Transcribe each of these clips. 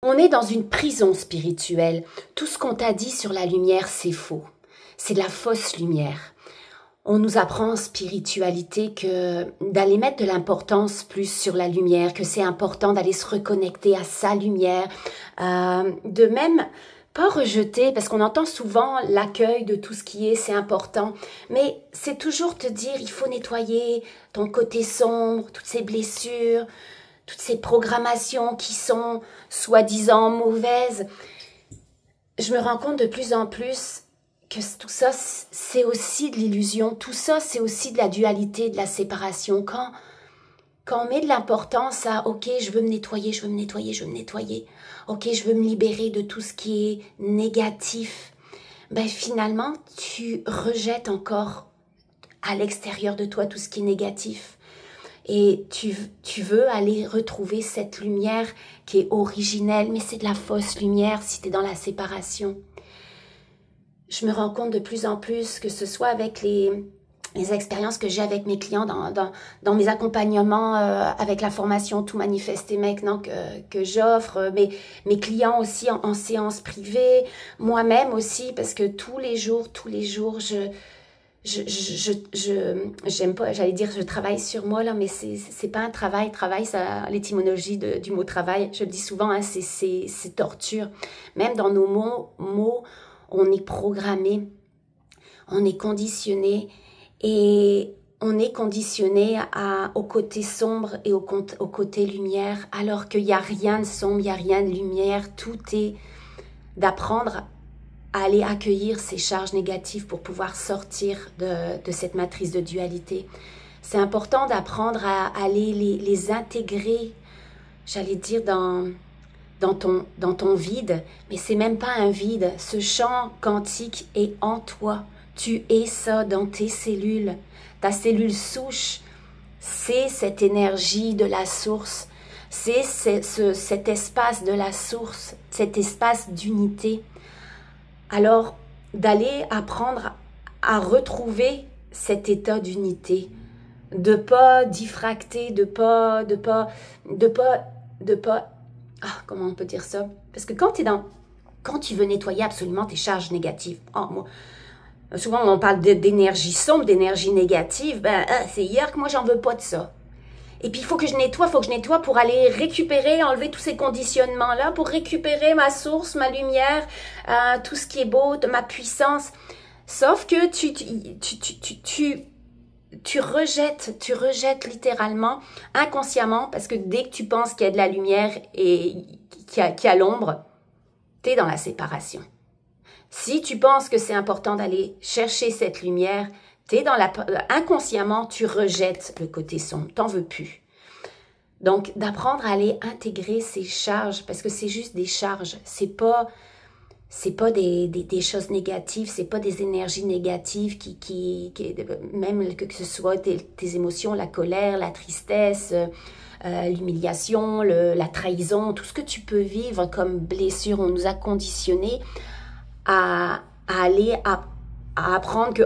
On est dans une prison spirituelle. Tout ce qu'on t'a dit sur la lumière, c'est faux. C'est de la fausse lumière. On nous apprend en spiritualité que d'aller mettre de l'importance plus sur la lumière, que c'est important d'aller se reconnecter à sa lumière, de même pas rejeter, parce qu'on entend souvent l'accueil de tout ce qui est, c'est important, mais c'est toujours te dire, il faut nettoyer ton côté sombre, toutes ces blessures, toutes ces programmations qui sont soi-disant mauvaises. Je me rends compte de plus en plus que tout ça, c'est aussi de l'illusion. Tout ça, c'est aussi de la dualité, de la séparation. Quand on met de l'importance à « Ok, je veux me nettoyer, je veux me nettoyer, je veux me nettoyer. Ok, je veux me libérer de tout ce qui est négatif. » Ben finalement, tu rejettes encore à l'extérieur de toi tout ce qui est négatif. Et tu veux aller retrouver cette lumière qui est originelle, mais c'est de la fausse lumière si tu es dans la séparation. Je me rends compte de plus en plus que ce soit avec les expériences que j'ai avec mes clients dans mes accompagnements avec la formation Tout manifester maintenant que j'offre, mes clients aussi en séance privée, moi-même aussi, parce que tous les jours, j'aime pas, j'allais dire je travaille sur moi là, mais c'est pas un travail, ça, l'étymologie du mot travail, je le dis souvent, hein, c'est torture. Même dans nos mots, on est programmé, on est conditionné, et on est conditionné au côté sombre et au côté lumière, alors qu'il n'y a rien de sombre, il n'y a rien de lumière. Tout est d'apprendre à aller accueillir ces charges négatives pour pouvoir sortir de cette matrice de dualité. C'est important d'apprendre à aller les intégrer, j'allais dire, dans ton vide, mais c'est même pas un vide. Ce champ quantique est en toi. Tu es ça dans tes cellules. Ta cellule souche, c'est cette énergie de la source. C'est cet espace de la source, cet espace d'unité. Alors, d'aller apprendre à retrouver cet état d'unité, de pas diffracter, de pas, comment on peut dire ça? Parce que quand tu veux nettoyer absolument tes charges négatives, souvent on parle d'énergie sombre, d'énergie négative, c'est hier que moi j'en veux pas de ça. Et puis il faut que je nettoie pour aller récupérer, enlever tous ces conditionnements-là, pour récupérer ma source, ma lumière, tout ce qui est beau, ma puissance. Sauf que tu rejettes littéralement, inconsciemment, parce que dès que tu penses qu'il y a de la lumière et qu'il y a l'ombre, tu es dans la séparation. Si tu penses que c'est important d'aller chercher cette lumière, inconsciemment, tu rejettes le côté sombre, t'en veux plus. Donc, d'apprendre à aller intégrer ces charges, parce que c'est juste des charges, c'est pas des choses négatives, c'est pas des énergies négatives même que ce soit tes émotions, la colère, la tristesse, l'humiliation, la trahison, tout ce que tu peux vivre comme blessure. On nous a conditionnés à aller à apprendre que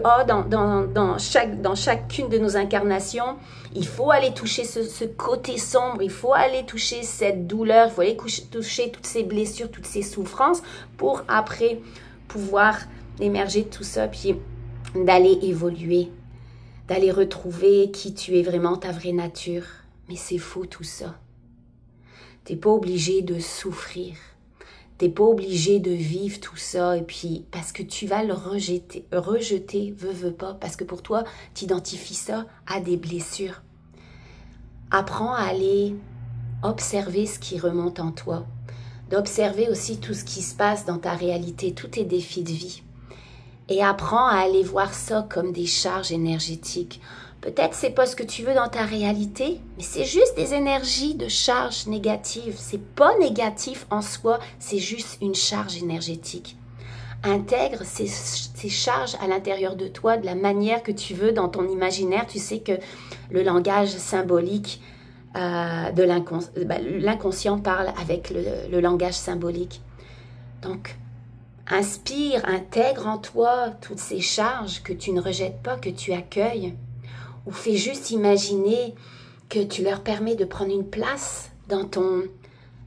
dans chacune de nos incarnations, il faut aller toucher ce côté sombre, il faut aller toucher cette douleur, il faut aller toucher toutes ces blessures, toutes ces souffrances pour après pouvoir émerger de tout ça, puis d'aller évoluer, d'aller retrouver qui tu es vraiment, ta vraie nature. Mais c'est faux tout ça. Tu n'es pas obligé de souffrir. T'es pas obligé de vivre tout ça, et puis parce que tu vas le rejeter, veux pas, parce que pour toi, tu identifies ça à des blessures. Apprends à aller observer ce qui remonte en toi, d'observer aussi tout ce qui se passe dans ta réalité, tous tes défis de vie, et apprends à aller voir ça comme des charges énergétiques. Peut-être c'est pas ce que tu veux dans ta réalité, mais c'est juste des énergies de charges négatives. C'est pas négatif en soi, c'est juste une charge énergétique. Intègre ces charges à l'intérieur de toi de la manière que tu veux dans ton imaginaire. Tu sais que le langage symbolique de l'inconscient parle avec le langage symbolique. Donc, inspire, intègre en toi toutes ces charges que tu ne rejettes pas, que tu accueilles. Ou fais juste imaginer que tu leur permets de prendre une place dans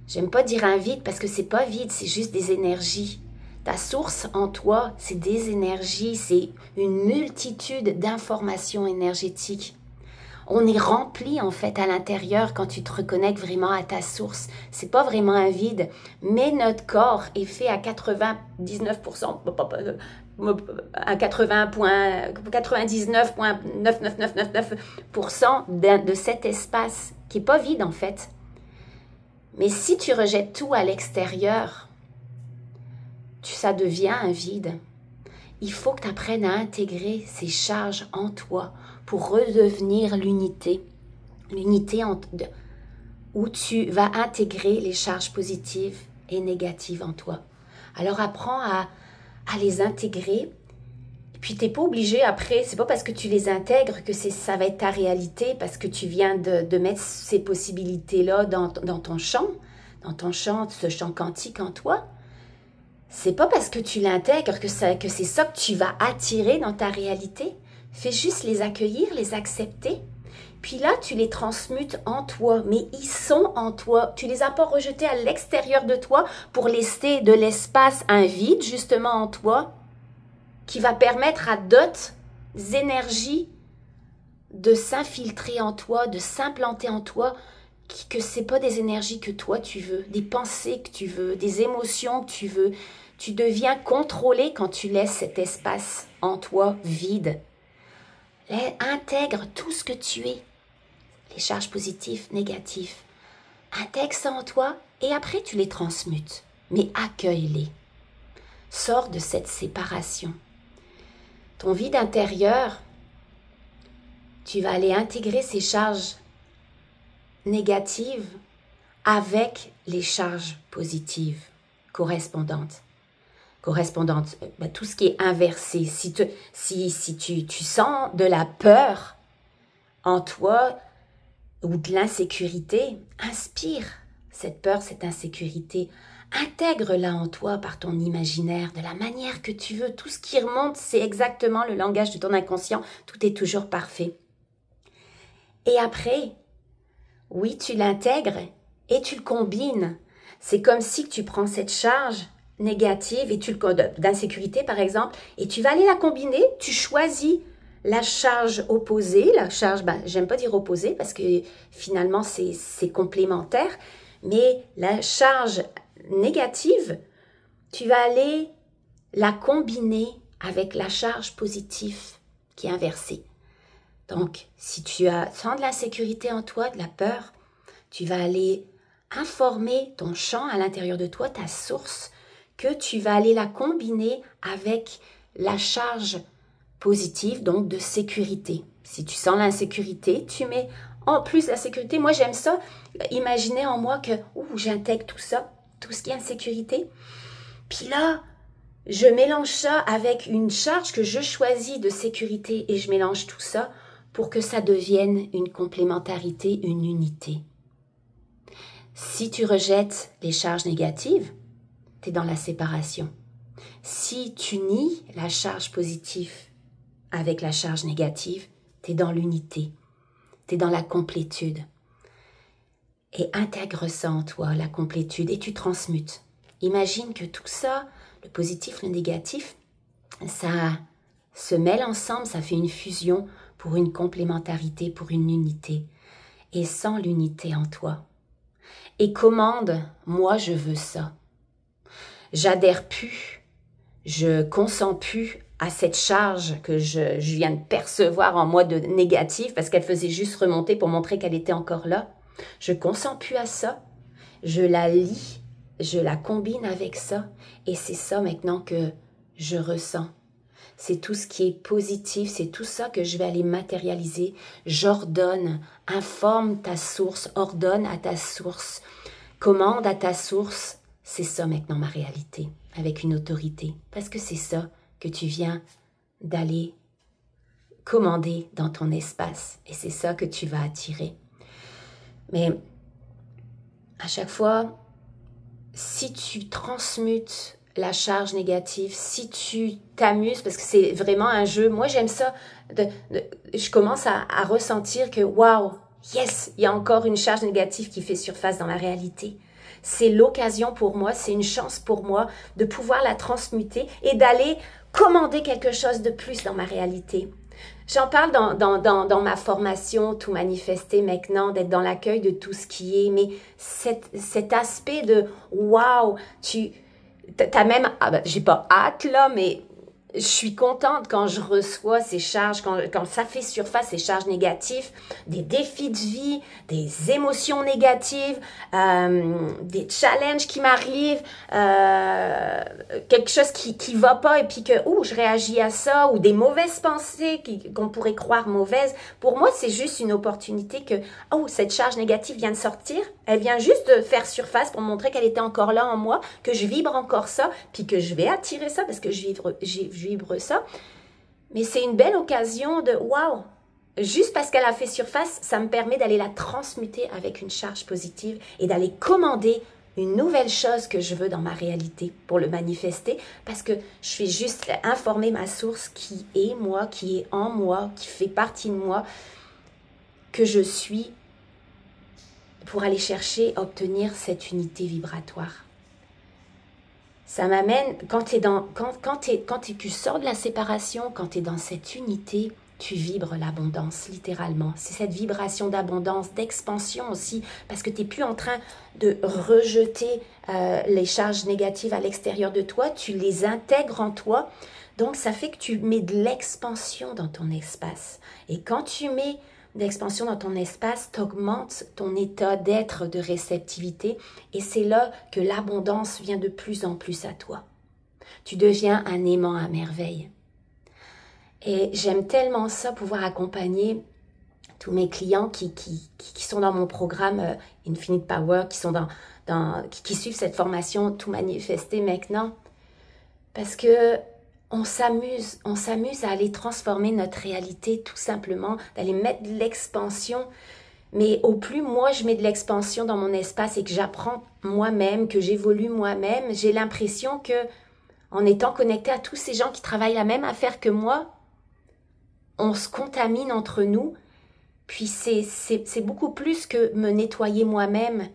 J'aime pas dire un vide parce que c'est pas vide, c'est juste des énergies. Ta source en toi, c'est des énergies, c'est une multitude d'informations énergétiques. On est rempli en fait à l'intérieur quand tu te reconnectes vraiment à ta source. C'est pas vraiment un vide, mais notre corps est fait à 99%, à 99,99999% de cet espace qui est pas vide en fait. Mais si tu rejettes tout à l'extérieur, ça devient un vide. Il faut que tu apprennes à intégrer ces charges en toi pour redevenir l'unité. L'unité où tu vas intégrer les charges positives et négatives en toi. Alors apprends à les intégrer. Et puis tu n'es pas obligé après, c'est pas parce que tu les intègres que ça va être ta réalité, parce que tu viens de mettre ces possibilités-là dans ton champ, ce champ quantique en toi. C'est pas parce que tu l'intègres que c'est ça que tu vas attirer dans ta réalité. Fais juste les accueillir, les accepter. Puis là, tu les transmutes en toi, mais ils sont en toi. Tu les as pas rejetés à l'extérieur de toi pour laisser de l'espace, un vide justement en toi, qui va permettre à d'autres énergies de s'infiltrer en toi, de s'implanter en toi, que c'est pas des énergies que toi tu veux, des pensées que tu veux, des émotions que tu veux. Tu deviens contrôlé quand tu laisses cet espace en toi vide. Intègre tout ce que tu es, les charges positives, négatives. Intègre ça en toi et après tu les transmutes, mais accueille-les. Sors de cette séparation. Ton vide intérieur, tu vas aller intégrer ces charges négatives avec les charges positives correspondantes. Tout ce qui est inversé. Si tu sens de la peur en toi ou de l'insécurité, inspire cette peur, cette insécurité. Intègre-la en toi par ton imaginaire, de la manière que tu veux. Tout ce qui remonte, c'est exactement le langage de ton inconscient. Tout est toujours parfait. Et après, oui, tu l'intègres et tu le combines. C'est comme si tu prends cette charge négative et d'insécurité par exemple, et tu vas aller la combiner, tu choisis la charge opposée, j'aime pas dire opposée parce que finalement c'est complémentaire, mais la charge négative, tu vas aller la combiner avec la charge positive qui est inversée. Donc, si tu sens de l'insécurité en toi, de la peur, tu vas aller informer ton champ à l'intérieur de toi, ta source, que tu vas aller la combiner avec la charge positive, donc de sécurité. Si tu sens l'insécurité, tu mets en plus la sécurité. Moi, j'aime ça. Imaginez en moi que j'intègre tout ça, tout ce qui est insécurité. Puis là, je mélange ça avec une charge que je choisis de sécurité et je mélange tout ça pour que ça devienne une complémentarité, une unité. Si tu rejettes les charges négatives, tu es dans la séparation. Si tu nies la charge positive avec la charge négative, tu es dans l'unité, tu es dans la complétude. Et intègre ça en toi, la complétude, et tu transmutes. Imagine que tout ça, le positif, le négatif, ça se mêle ensemble, ça fait une fusion pour une complémentarité, pour une unité. Et sans l'unité en toi. Et commande, moi je veux ça. J'adhère plus, je consens plus à cette charge que je viens de percevoir en moi de négatif parce qu'elle faisait juste remonter pour montrer qu'elle était encore là. Je consens plus à ça, je la lie, je la combine avec ça et c'est ça maintenant que je ressens. C'est tout ce qui est positif, c'est tout ça que je vais aller matérialiser. J'ordonne, informe ta source, ordonne à ta source, commande à ta source. C'est ça maintenant ma réalité, avec une autorité. Parce que c'est ça que tu viens d'aller commander dans ton espace. Et c'est ça que tu vas attirer. Mais à chaque fois, si tu transmutes la charge négative, si tu t'amuses, parce que c'est vraiment un jeu, moi j'aime ça, je commence à ressentir que waouh, yes, il y a encore une charge négative qui fait surface dans la réalité. c'est l'occasion pour moi, c'est une chance pour moi de pouvoir la transmuter et d'aller commander quelque chose de plus dans ma réalité. J'en parle dans ma formation Tout manifester maintenant, d'être dans l'accueil de tout ce qui est, mais cet aspect de waouh, t'as même, j'ai pas hâte là, mais je suis contente quand je reçois ces charges, quand ça fait surface, ces charges négatives, des défis de vie, des émotions négatives, des challenges qui m'arrivent, quelque chose qui va pas et puis que je réagis à ça, ou des mauvaises pensées qu'on pourrait croire mauvaises. Pour moi, c'est juste une opportunité que cette charge négative vient de sortir, elle vient juste de faire surface pour montrer qu'elle était encore là en moi, que je vibre encore ça, puis que je vais attirer ça parce que je vibre ça. Mais c'est une belle occasion de waouh! Juste parce qu'elle a fait surface, ça me permet d'aller la transmuter avec une charge positive et d'aller commander une nouvelle chose que je veux dans ma réalité pour le manifester, parce que je fais juste informer ma source qui est moi, qui est en moi, qui fait partie de moi, que je suis, pour aller chercher, obtenir cette unité vibratoire. Ça m'amène, quand tu sors de la séparation, quand tu es dans cette unité, tu vibres l'abondance, littéralement. C'est cette vibration d'abondance, d'expansion aussi, parce que tu n'es plus en train de rejeter les charges négatives à l'extérieur de toi, tu les intègres en toi. Donc, ça fait que tu mets de l'expansion dans ton espace. Et quand tu mets d'expansion dans ton espace, t'augmentes ton état d'être, de réceptivité, et c'est là que l'abondance vient de plus en plus à toi. Tu deviens un aimant à merveille. Et j'aime tellement ça, pouvoir accompagner tous mes clients qui sont dans mon programme Infinite Power, qui suivent cette formation Tout manifester maintenant, parce que on s'amuse à aller transformer notre réalité, tout simplement, d'aller mettre de l'expansion. Mais au plus moi je mets de l'expansion dans mon espace et que j'apprends moi-même, que j'évolue moi-même, j'ai l'impression que, en étant connecté à tous ces gens qui travaillent la même affaire que moi, on se contamine entre nous. Puis c'est beaucoup plus que me nettoyer moi-même,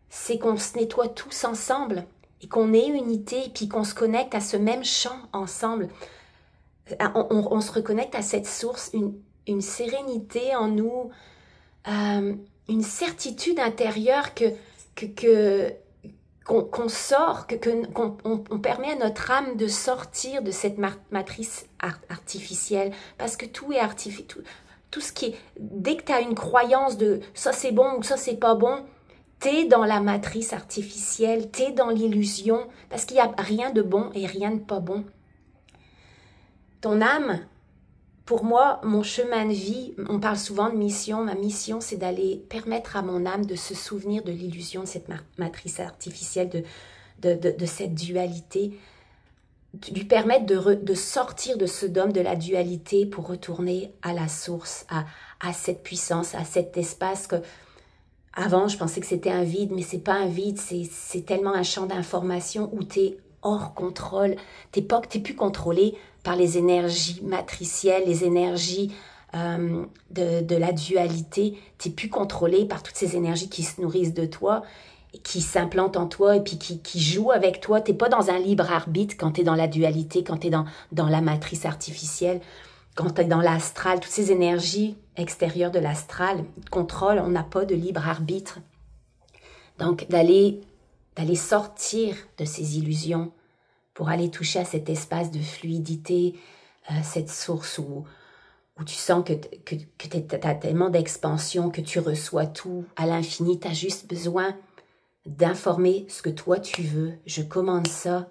c'est qu'on se nettoie tous ensemble. Et qu'on ait unité, puis qu'on se connecte à ce même champ ensemble. On se reconnecte à cette source, une sérénité en nous, une certitude intérieure qu'on sort, qu'on permet à notre âme de sortir de cette matrice artificielle, parce que tout est artificiel, tout ce qui est, dès que tu as une croyance de ça c'est bon ou ça c'est pas bon, t'es dans la matrice artificielle, t'es dans l'illusion, parce qu'il n'y a rien de bon et rien de pas bon. Ton âme, pour moi, mon chemin de vie, on parle souvent de mission, ma mission c'est d'aller permettre à mon âme de se souvenir de l'illusion de cette matrice artificielle, de cette dualité, de lui permettre de sortir de ce dôme de la dualité pour retourner à la source, à cette puissance, à cet espace que avant, je pensais que c'était un vide, mais c'est pas un vide, c'est tellement un champ d'information où tu es hors contrôle. T'es plus contrôlé par les énergies matricielles, les énergies de la dualité. T'es plus contrôlé par toutes ces énergies qui se nourrissent de toi, qui s'implantent en toi et puis qui jouent avec toi. T'es pas dans un libre arbitre quand t'es dans la dualité, quand t'es dans la matrice artificielle. Quand tu es dans l'astral, toutes ces énergies extérieures de l'astral contrôlent, on n'a pas de libre arbitre. Donc, d'aller sortir de ces illusions pour aller toucher à cet espace de fluidité, cette source où tu sens que tu as tellement d'expansion, que tu reçois tout à l'infini. Tu as juste besoin d'informer ce que toi tu veux. Je commande ça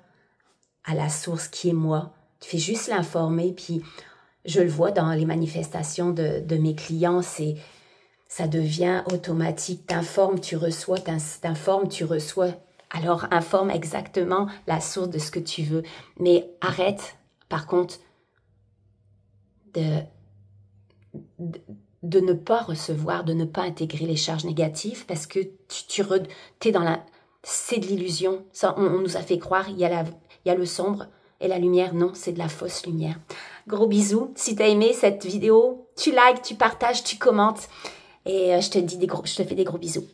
à la source qui est moi. Tu fais juste l'informer, puis je le vois dans les manifestations de mes clients, ça devient automatique. T'informes, tu reçois, t'informes, tu reçois. Alors, informe exactement la source de ce que tu veux. Mais arrête, par contre, de ne pas recevoir, de ne pas intégrer les charges négatives, parce que t'es dans c'est de l'illusion. Ça, on nous a fait croire, il y a le sombre et la lumière. Non, c'est de la fausse lumière. Gros bisous. Si tu as aimé cette vidéo, tu likes, tu partages, tu commentes. Et je te fais des gros bisous.